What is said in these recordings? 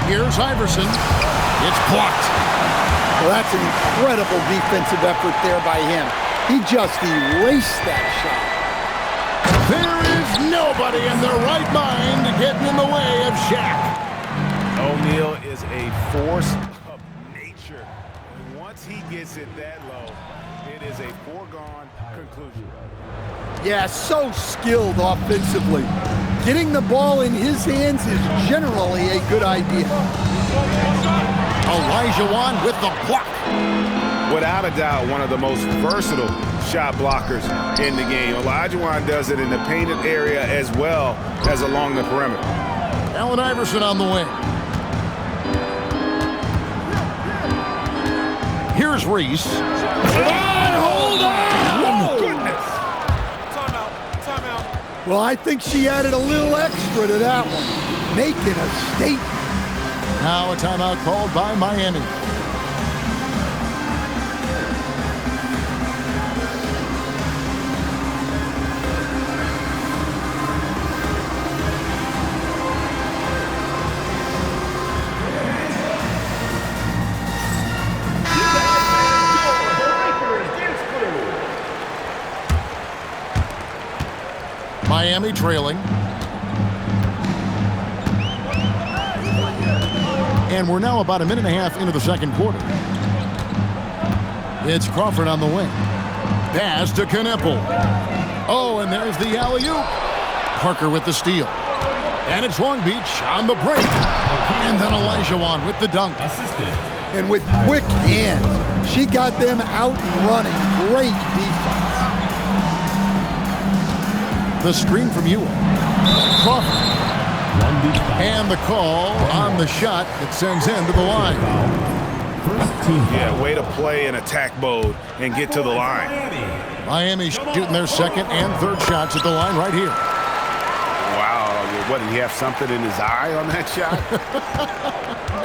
Here's Iverson. It's blocked. Well, that's an incredible defensive effort there by him. He just erased that shot. There is nobody in their right mind getting in the way of Shaq. O'Neal is a force of nature. And once he gets it that low, it is a foregone conclusion. Yeah, so skilled offensively. Getting the ball in his hands is generally a good idea. Olajuwon with the block. Without a doubt, one of the most versatile shot blockers in the game. Olajuwon does it in the painted area as well as along the perimeter. Allen Iverson on the wing. Here's Reese. Hold on! Oh, goodness! Timeout. Well, I think she added a little extra to that one, making a statement. Now a timeout called by Miami. Miami trailing. And we're now about a minute and a half into the second quarter. It's Crawford on the wing. Pass to Kneppel. Oh, and there's the alley-oop. Parker with the steal. And it's Long Beach on the break. And then Olajuwon with the dunk. And with quick hands, she got them out and running. Great defense. The screen from Ewell. Crawford. And the call on the shot that sends him to the line. Yeah, way to play in attack mode and get to the line. Miami shooting their second and third shots at the line right here. Wow, what, did he have something in his eye on that shot?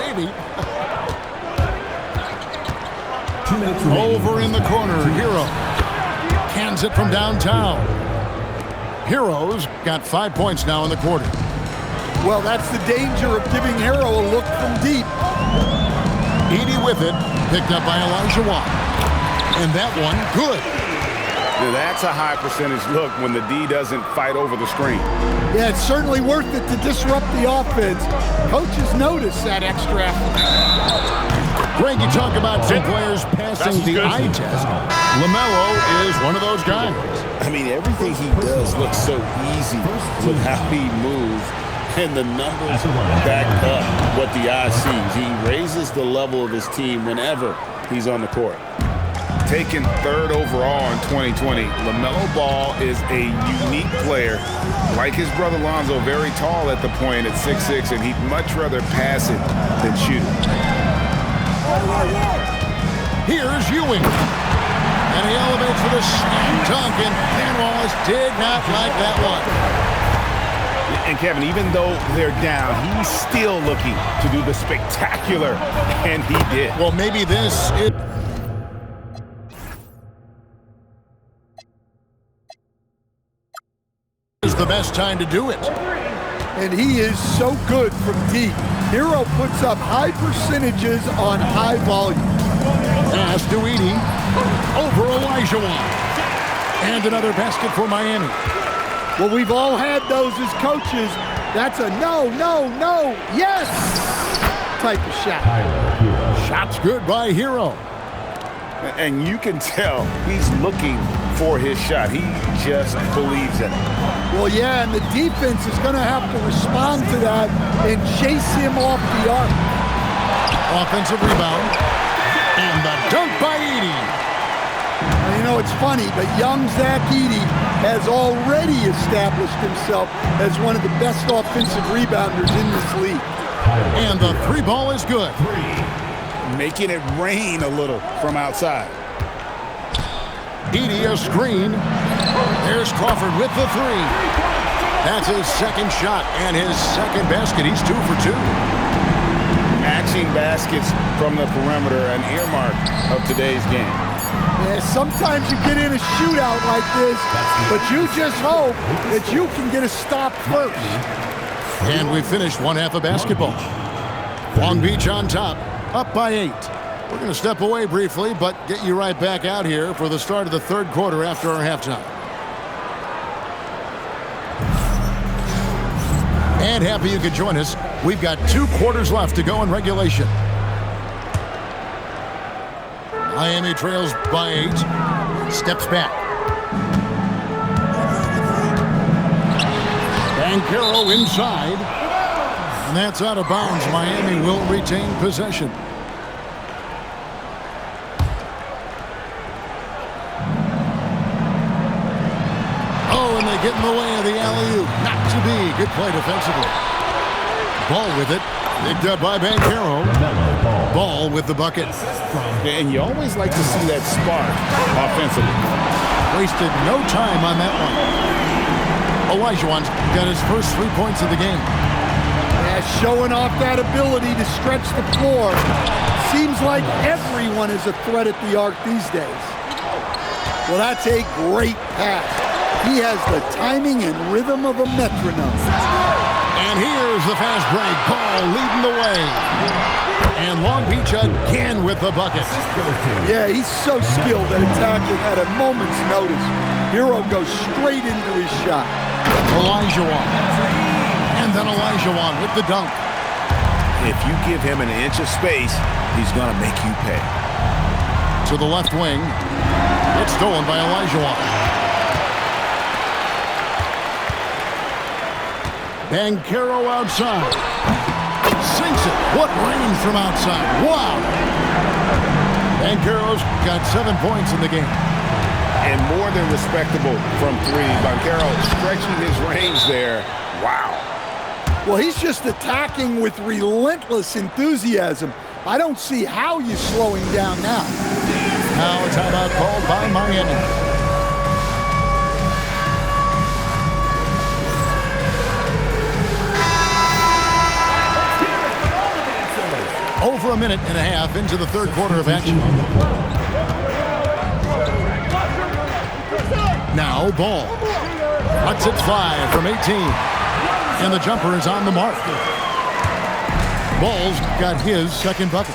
Maybe. Over in the corner, Hero. Cans it from downtown. Hero's got 5 points now in the quarter. Well, that's the danger of giving Hero a look from deep. Edey with it, picked up by Olajuwon. And that one, good. Now, that's a high percentage look when the D doesn't fight over the screen. Yeah, it's certainly worth it to disrupt the offense. Coaches notice that extra effort. Greg, you talk about some players passing the eye test. LaMelo is one of those guys. I mean, everything he does looks so easy with how he moves. And the numbers back up what the eye sees. He raises the level of his team whenever he's on the court. Taken third overall in 2020, LaMelo Ball is a unique player. Like his brother Lonzo, very tall at the point at 6'6", and he'd much rather pass it than shoot it. Here's Ewing. And he elevates for the slam dunk, and Wallace did not like that one. And Kevin, even though they're down, he's still looking to do the spectacular, and he did. Well, maybe this is the best time to do it. And he is so good from deep. Hero puts up high percentages on high volume. Pass to Edey. Over Olajuwon. And another basket for Miami. Well, we've all had those as coaches. That's a no, no, no, yes type of shot. Shot's good by Hero. And you can tell he's looking for his shot. He just believes in it. Well, yeah, and the defense is going to have to respond to that and chase him off the arc. Offensive rebound. And the dunk by Edey. Now, you know, it's funny, but young Zach Edey has already established himself as one of the best offensive rebounders in this league. And the three ball is good. Making it rain a little from outside. Edey a screen. There's Crawford with the three. That's his second shot and his second basket. He's 2 for 2. Matching baskets from the perimeter, an earmark of today's game. Yeah, sometimes you get in a shootout like this, but you just hope that you can get a stop first. And we finished one half of basketball. Long Beach on top, up by 8. We're going to step away briefly, but get you right back out here for the start of the third quarter after our halftime. And happy you could join us. We've got 2 quarters left to go in regulation. Miami trails by 8. Steps back. Banchero inside. And that's out of bounds. Miami will retain possession. Oh, and they get in the way of the alley-oop. Not to be. Good play defensively. Ball with it. Picked up by Banchero. Ball with the bucket. And you always like to see that spark offensively. Wasted no time on that one. Olajuwon's got his first 3 points of the game. Yeah, showing off that ability to stretch the floor. Seems like everyone is a threat at the arc these days. Well, that's a great pass. He has the timing and rhythm of a metronome. And here's the fast break. Ball leading the way. And Long Beach again with the bucket. Yeah, he's so skilled at attacking at a moment's notice. Hero goes straight into his shot. Olajuwon. And then Olajuwon with the dunk. If you give him an inch of space, he's going to make you pay. To the left wing. It's stolen by Olajuwon. Banchero outside. Sinks it. What range from outside. Wow. Banchero's got 7 points in the game. And more than respectable from 3. Banchero stretching his range there. Wow. Well, he's just attacking with relentless enthusiasm. I don't see how you slow him down now. Now a timeout called by Miami. Over a minute and a half into the third quarter of action. Now Ball. Lets it fly from 18. And the jumper is on the mark. Ball's got his second bucket.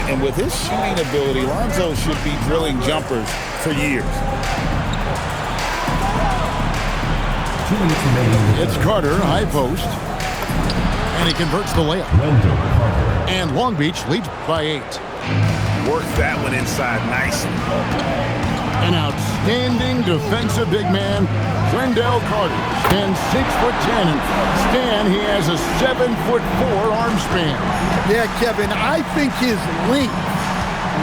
And with his shooting ability, Lonzo should be drilling jumpers for years. It's Carter, high post. And he converts the layup. And Long Beach leads by 8. Work that one inside nicely. An outstanding defensive big man, Wendell Carter, stands 6'10", and Stan, he has a 7'4" arm span. Yeah, Kevin, I think his length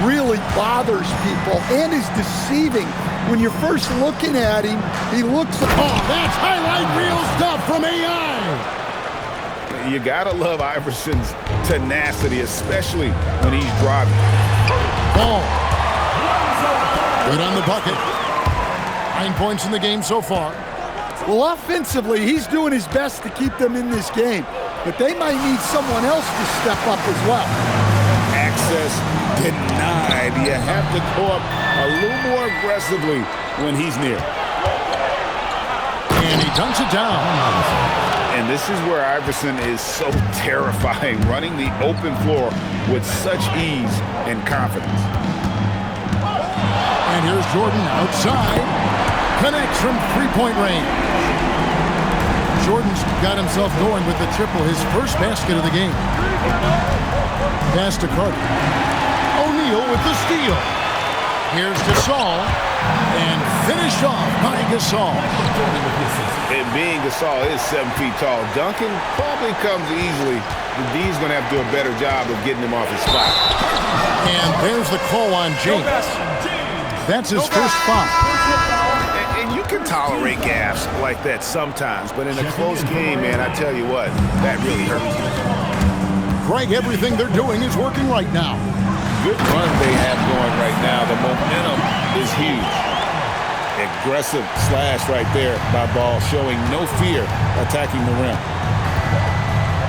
really bothers people and is deceiving. When you're first looking at him, he looks... Oh, that's highlight reel stuff from AI. You gotta love Iverson's tenacity, especially when he's driving. Ball. Good on the bucket. 9 points in the game so far. Well, offensively, he's doing his best to keep them in this game, but they might need someone else to step up as well. Access denied. You have to go up a little more aggressively when he's near. And he dunks it down. And this is where Iverson is so terrifying, running the open floor with such ease and confidence. And here's Jordan outside. Connects from three-point range. Jordan's got himself going with the triple, his first basket of the game. Pass to Carter. O'Neal with the steal. Here's Gasol. And finished off by Gasol. And being Gasol is 7 feet tall, dunking probably comes easily. The D's going to have to do a better job of getting him off his spot. And there's the call on James. That's his first foul. And you can tolerate gaffes like that sometimes, but in a close game, man, I tell you what, that really hurts. Greg, everything they're doing is working right now. Good run they have going right now. The momentum is huge. Aggressive slash right there by Ball, showing no fear attacking the rim.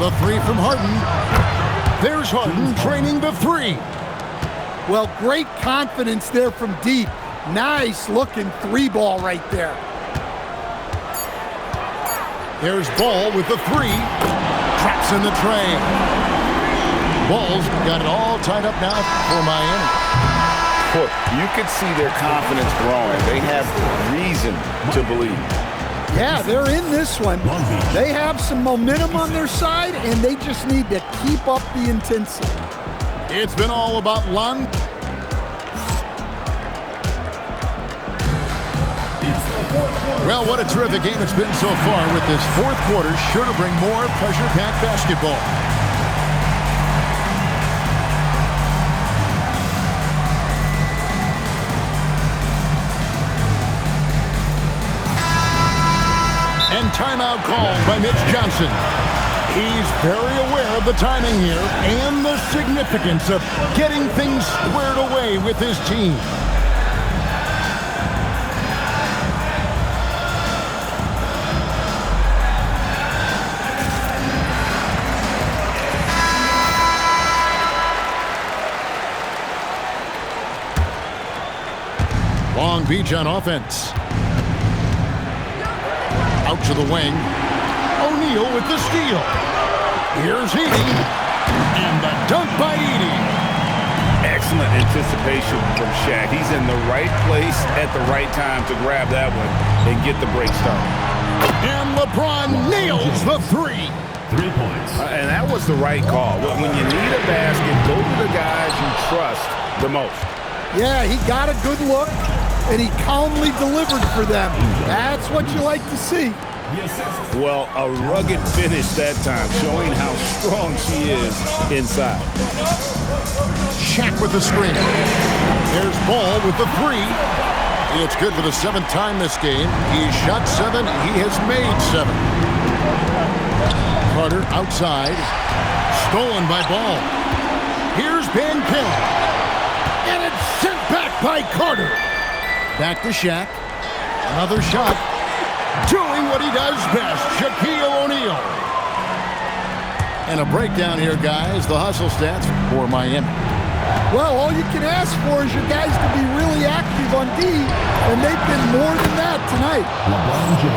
The three from Harden. There's Harden training the three. Well, great confidence there from deep. Nice looking three ball right there. There's Ball with the three. Traps in the tray. Bulls got it all tied up now for Miami. Look, you could see their confidence growing. They have reason to believe. Yeah, they're in this one. They have some momentum on their side, and they just need to keep up the intensity. It's been all about Lund. Well, what a terrific game it's been so far, with this fourth quarter sure to bring more pressure-packed basketball. And timeout called by Mitch Johnson. He's very aware of the timing here and the significance of getting things squared away with his team. Long Beach on offense. Out to the wing. O'Neal with the steal. Here's Edey. And the dunk by Edey. Excellent anticipation from Shaq. He's in the right place at the right time to grab that one and get the break started. And LeBron nails the three. 3 points. And that was the right call. When you need a basket, go to the guys you trust the most. Yeah, he got a good look, and he calmly delivered for them. That's what you like to see. Well, a rugged finish that time, showing how strong she is inside. Shaq with the screen. There's Ball with the three. It's good for the seventh time this game. He shot 7. He has made 7. Carter outside. Stolen by Ball. Here's Van Gogh. And it's sent back by Carter. Back to Shaq. Another shot. Doing what he does best, Shaquille O'Neal. And a breakdown here, guys. The hustle stats for Miami. Well, all you can ask for is your guys to be really active on D, and they've been more than that tonight.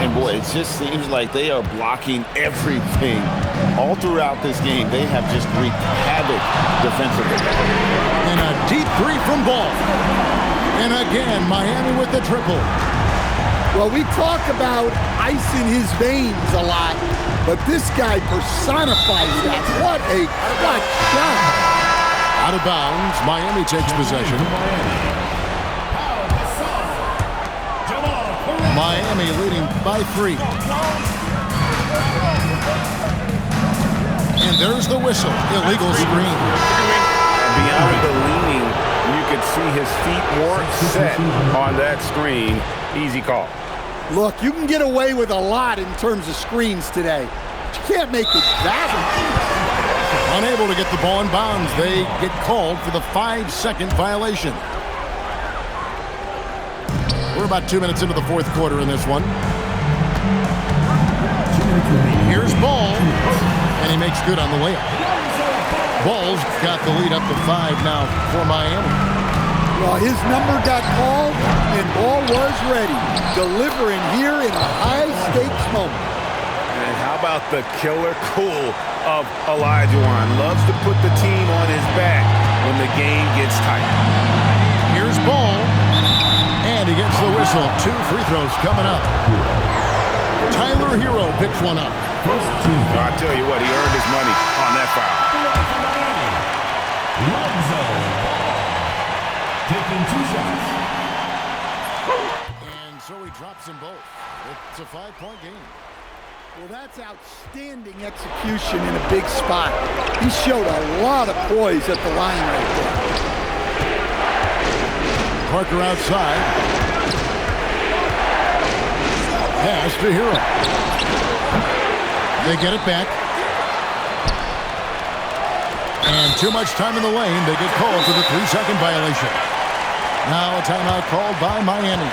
And boy, it just seems like they are blocking everything. All throughout this game, they have just wreaked havoc defensively. And a deep three from Ball. And again, Miami with the triple. Well, we talk about ice in his veins a lot, but this guy personifies that. What a clutch shot. Out of bounds, Miami takes possession. Miami leading by 3. And there's the whistle. Illegal screen. Beyond the leaning, you could see his feet weren't set on that screen. Easy call. Look, you can get away with a lot in terms of screens today, but you can't make it that. Unable to get the ball in bounds. They get called for the 5-second violation. We're about 2 minutes into the fourth quarter in this one. Here's Ball, and he makes good on the layup. Ball's got the lead up to 5 now for Miami. Well, his number got called, and Ball was ready, delivering here in a high-stakes moment. And how about the killer cool of Olajuwon? Loves to put the team on his back when the game gets tight. Here's Ball, and he gets the whistle. 2 free throws coming up. Tyler Hero picks one up. I tell you what, he earned his money on that foul. Taking 2 shots. And so he drops them both. It's a 5-point game. Well, that's outstanding execution in a big spot. He showed a lot of poise at the line right there. Parker outside. Pass to Hero. They get it back. And too much time in the lane. They get called for the 3-second violation. Now a timeout called by Miami.